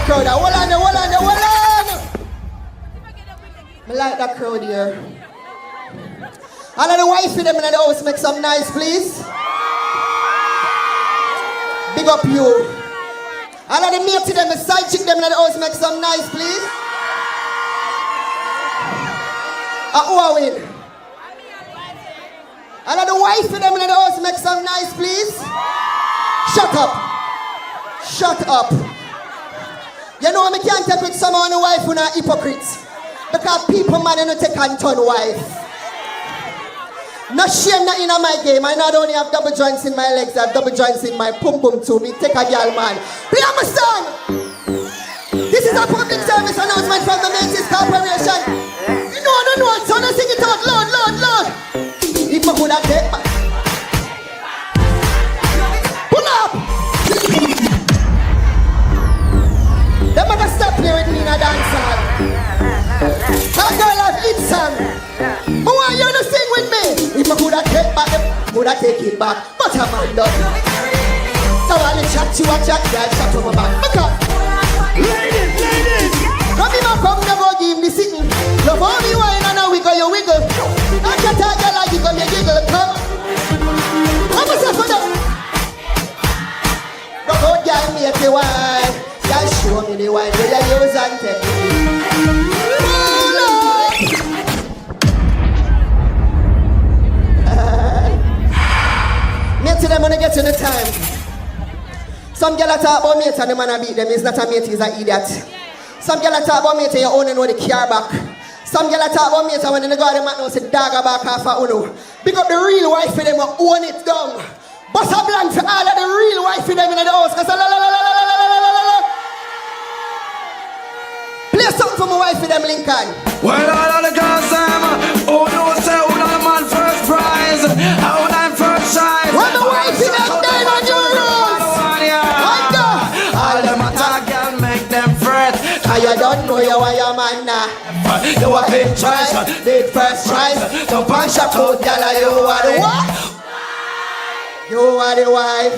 that crowd. Hold on. I like that crowd here. All of the wife in them in the house, make some noise, please. Big up you. All of the mate in them, the side chick them in the house, make some noise, please. Who are we? All of the wife in them in the house, make some noise, please. Shut up. You know I can't take with someone who wife who not hypocrites. Because people man don't take and turn wife. No shame not in my game. I not only have double joints in my legs, I have double joints in my pum pum too. Me take a girl man. Play my song. This is a public service announcement from the Macy's Corporation. You know I don't know, so let's sing it out loud. If I could have take back. Pull up. Them mother stop playing with me in a dance hall. That girl have hit song. Who want you to sing with me? If I could have take back, would I take it back? But I'm on done. So I'll chat to a chat, girl, chat to my back. Look up. Ladies. Come in my come, never give me sitting. Love all me wine and a wiggle, you wiggle. I can't tell girl like giggle, you giggle. Come. I'm a sucker now. Go out, girl, make the wine. Girl, show me the wine, will you use and take me? Them when they get in the time. Some girl talk about mate and the man a beat them. He's not a mate, he's an idiot. Some girl talk about mate and you only know the car back. Some girl talk about mate and when they go to the man say dog back half a uno. Pick up the real wife for them and own it down. Bust a blank for all of the real wife for them in the house. Play something for my wife for them, Lincoln. Well, all of the girls oh no, say who the man first prize. How I'm first choice. When the wife in them dead on your rules. All them attack and make them fret. And you don't know you are your man now. You are big choice, big first choice. Don't punch a coat, girl, you are the what? You are the wife.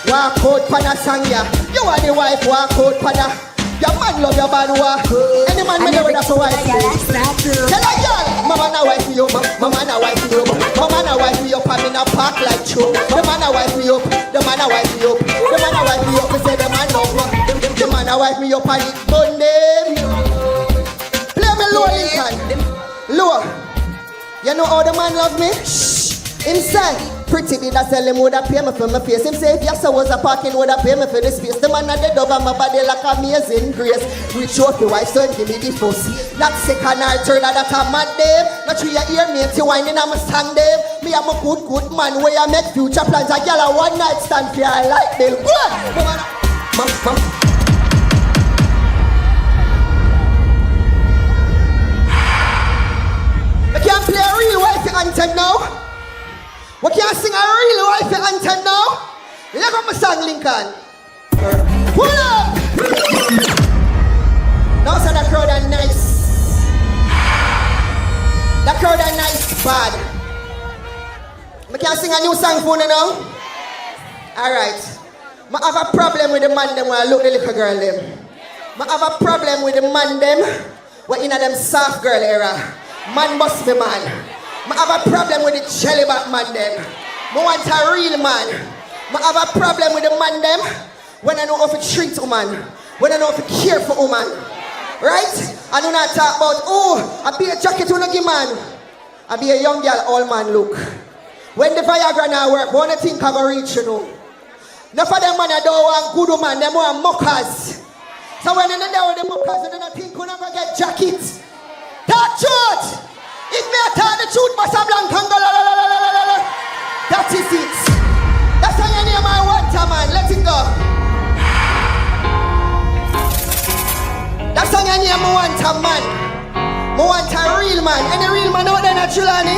Walk out for the song, yeah. You are the wife, walk out for the. Your man love your bad work. Any man may never that's a wife. Tell a girl, mama na wife me up, mama na wife me up, mama na wife me up. I'm in a park like Joe. The man na wife me up, the man na wife me up, the man na wife me up. He say the man love the man na wife me up and it's Monday. Play me low, Lincoln. Low. You know how the man love me? Shh. Inside. Pretty big, that's tell him would have pay me for my face. Him say if yes I was a parking would have pay me for the space. The man at the dog on my body like amazing grace. Reach out the wife so give me the fuss. That second or third that a mad them. Not through your ear mate you whining on my song them. Me am a good man where I make future plans. A girl a one night stand for I like them. Good. Mom. I can't play a real wife anthem now. We can't sing a real wife anthem now. You never my song, Lincoln. Pull up! Now so that crowd are nice. That crowd are nice, bad. We can't sing a new song for you now. Alright. I have a problem with the man them when I look the little girl them. I have a problem with the man them when in a them soft girl era. Man must be man. I have a problem with the jelly back man them. I want a real man. I have a problem with the man them when I know how to treat a woman. When I know how to care for a woman. Right? I do not talk about, I be a jacket on a give man. I be a young girl, all man look. When the Viagra now work, one thing I go reach you know. Enough of them man I don't want good woman, them want mockers. So when they're there with the mockers, they don't think you're gonna get jackets. Talk truth! If me a tell the truth, Massa Blanca, that is it. That's how you name my water, man. Let it go. That's how you name my water, man. I want a real man. Any real man out there naturally?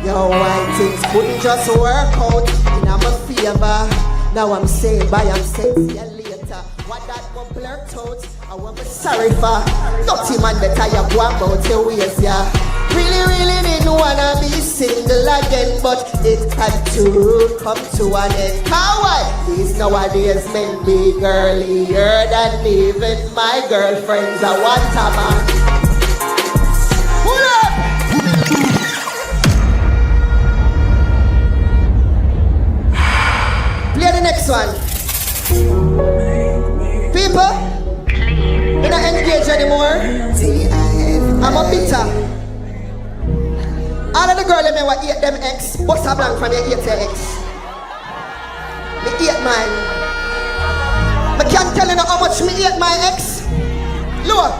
Yo, why things couldn't just work out in my favor. Now I'm saying, bye, I'm saying, see you later. What that one blurt out, I want to Sorry for dirty man better you go about your ways, yeah. Really didn't wanna be single again, but it had to come to an end. How why? These nowadays men be girlier than even my girlfriends. I want a man. Pull up! Play the next one. People, we're not engaged anymore. I'm a bitter. All of the girls that me eat them ex, bust a blank from your eat your ex. Me eat mine. I can't tell you how much me eat my ex. Look,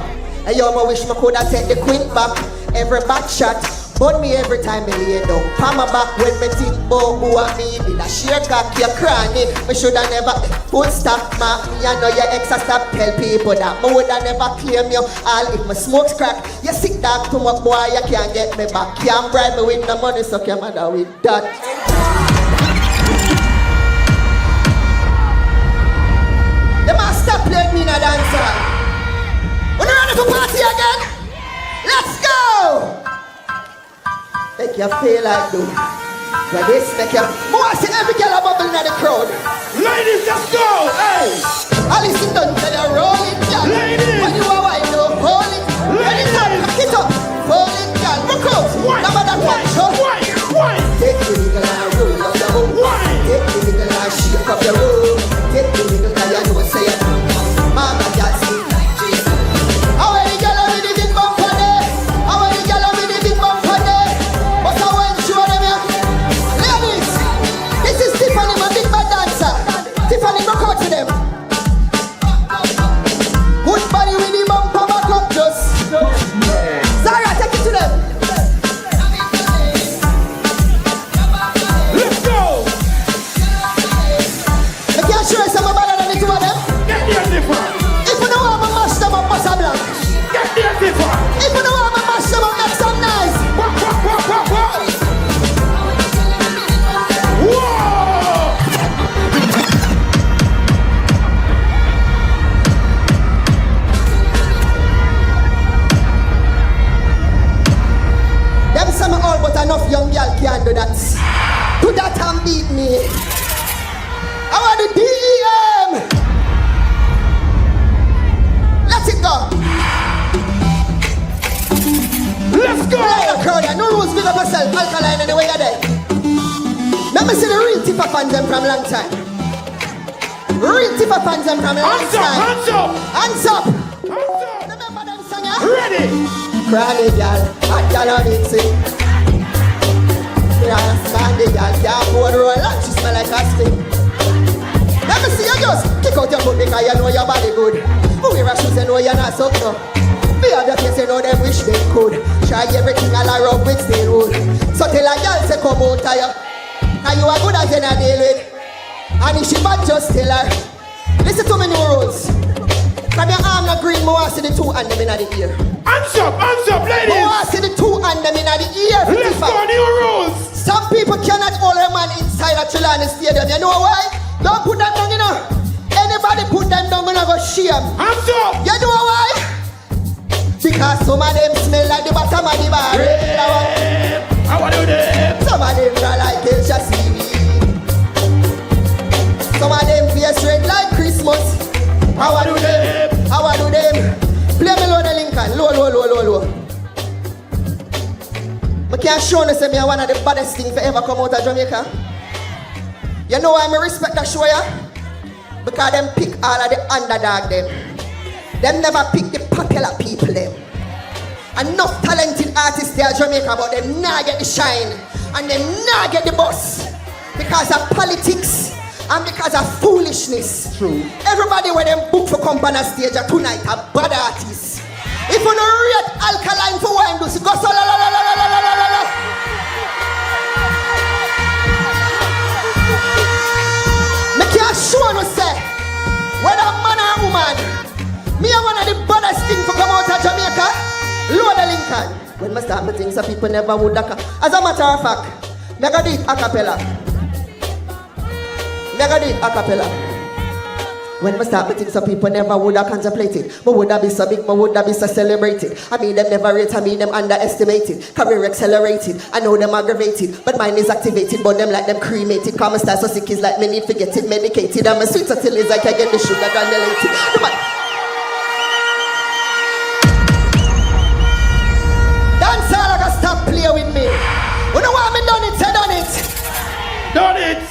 I almost wish me could have take the queen back. Every back shot, burn me every time me lay down. Palm my back when me think about who I me. Did a share cock, your cranny. Me should have never put stop ma. Me I know your ex a stop tell people that. Me would have never claim you all if me smoke crack. You sick dog too much boy, you can't get me back. Can't bribe me with no money, so come mother with that. They must stop playing me in a dancer. When you ready to party again? Let's go! Make you feel like do. Like this, make you more see every girl bubbling in the crowd. Ladies, let's go! Hey! Alice done tell you roll it, girl. Ladies! When you are white, you hold it. Ready to cock it up. Hold it, girl. Rock out. Number that one, show. Take the nigga and roll on the road. Take the nigga and shake up your road. Take the nigga and you know say it. Mama, just see. How many girl are with the big bump for day? How many girl are with the big bump for day? But I went show them here. Ladies, this is Tiffany, my big bad dancer. Tiffany, rock out to them. Good body with the bumper back up just. Zara, take it to them. Let's go! I can't show you some better than the two of them. Get there, Tifa! If you don't want to mash them up, bust a blank. Get there, Tifa! If you don't want to mash them up, make some noise. Whoa! Them say me all, but enough young girl can't do that. Do that and beat me. I want the DEM. Let it go. Let's go! Like a crowd, no rules, big up yourself. Alkaline anyway you're there. Let me see the real Tifa fans them from long time. Real Tifa fans them from long Hands up! time. Hands up! Hands up. Hands up! Remember them song, yeah? Ready! Crawly girl, hot girl on it, see. Stand the girl, can't go and roll and she smell like a stick. Let me see you just kick out your foot because you know your body good. Who wear a shoes, you know you're not sucked up. Be have your face, you know them wish they could. Try everything all around with steel wood. So tell a girl say come out of you. And you are good as in a deal with. And if she bad, just tell her. Listen to me new rules. From your arm not green, more see the two and them in the ear. Hands up, ladies! More see the two and them in the ear. Let's go, new rules! Some people cannot hold a man inside a Chilani Stadium. You know why? Don't put them down, you know. Anybody put them down, gonna go shame. Hands up! You know why? Because some of them smell like the bottom of the bar. How are you there? Some of them are like El Shasiri. Some of them face red like Christmas. How are you them? How are you them? Play me low the Lincoln. Low. I can't show you say me one of the baddest things to ever come out of Jamaica. You know why I respect that show, yeah? Because them pick all of the underdog them. Them never pick the popular people them. Enough talented artists there in Jamaica, but them not get the shine. And them not get the buzz. Because of politics and because of foolishness. True. Everybody when them book for company stage tonight are bad artists. If you don't rate Alkaline for wine, do go so la la la la la la la la la. Me can't show you say whether man or woman. Me are one of the baddest things to come out of Jamaica. Load the Lincoln. When I start the things that people never would like. As a matter of fact, me go do it a cappella. When I start meeting some people never would have contemplated. Me would have be so big, me would have be so celebrated. I mean them never rate, I mean them underestimated. Career accelerated, I know them aggravated. But mine is activated, but them like them cremated. Common style so sick is like me need to get it medicated. I'm a sweeter till it's like I get the sugar granulated. Dance all I gotta stop play with me. You know what I mean done it, say done it. Done it.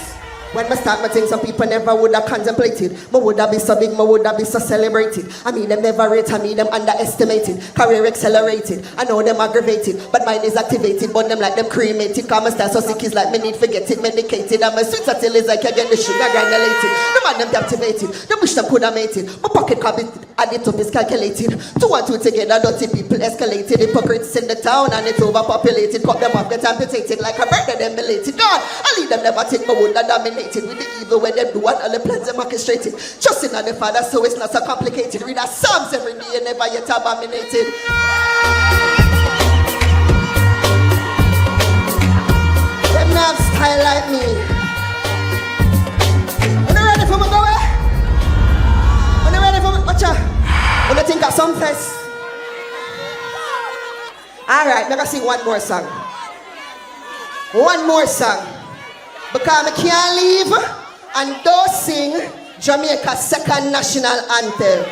When I start meeting some people never would have contemplated. Me would have be so big, me would have be so celebrated. I mean them never rate, I mean them underestimated. Career accelerated, I know them aggravated. But mine is activated, but them like them cremated. Common style so sick is like me need to get it medicated. I'm a sweeter till it's like I get the sugar granulated. The man them captivated, the wish them could have made it. My pocket can be added up is calculated. 2 and 2 together, dirty people escalated. Hypocrites in the town and it's overpopulated. Cut them off, get amputated like a bird them belated. God, I leave them never take my wood and dominate. With the evil when they do and all the plans are orchestrated. Trusting on the Father so it's not so complicated. Read our Psalms every day and never yet abominated. Them not style like me. You not ready for me go away? You not ready for me? Watch out. You not think of some face? Alright, I'm gonna sing one more song. One more song. Because I can't leave and don't sing Jamaica's second national anthem.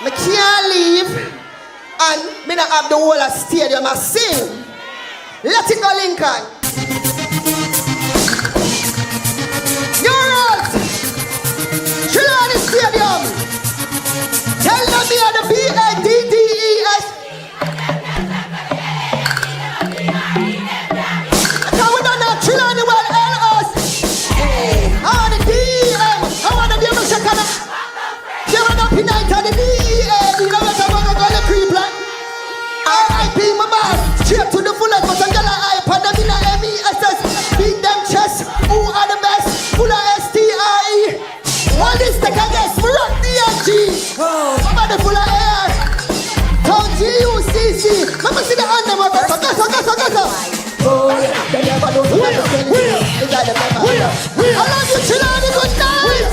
I can't leave and I don't have the whole of stadium I sing. Let it go, Lincoln. Euros! Trelawney Stadium! Tell them me the B-A-D-D-E-S. Because we don't know Trelawney well. Night on the DEA, you know what I'm gonna creep like R.I.P. my man, straight to the fullest, but I'm gonna iPad them in a MESS, beat them chest, who are the best, full of S-T-R-E, all this take a guess, we rock D&G, somebody full of air, town G-U-C-C, mama see the hand them up, go. Oh, they never know the best, they got the never, I love you, Trelawney, good night.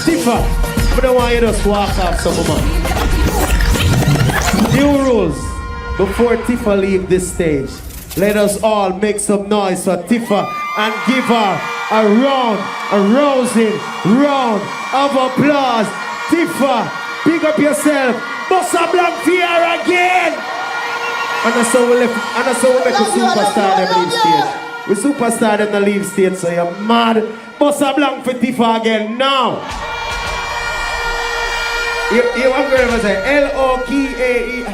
Tifa, I don't want you to just walk off some man. New rules. Before Tifa leave this stage, let us all make some noise for Tifa and give her a rousing round of applause. Tifa, pick up yourself. Bust a blank fear again. And that's how we make a superstar them leave stage. We superstar them the leave stage, so you're mad. Bust a blank for Tifa again now. You want to say L-O-K-A-E.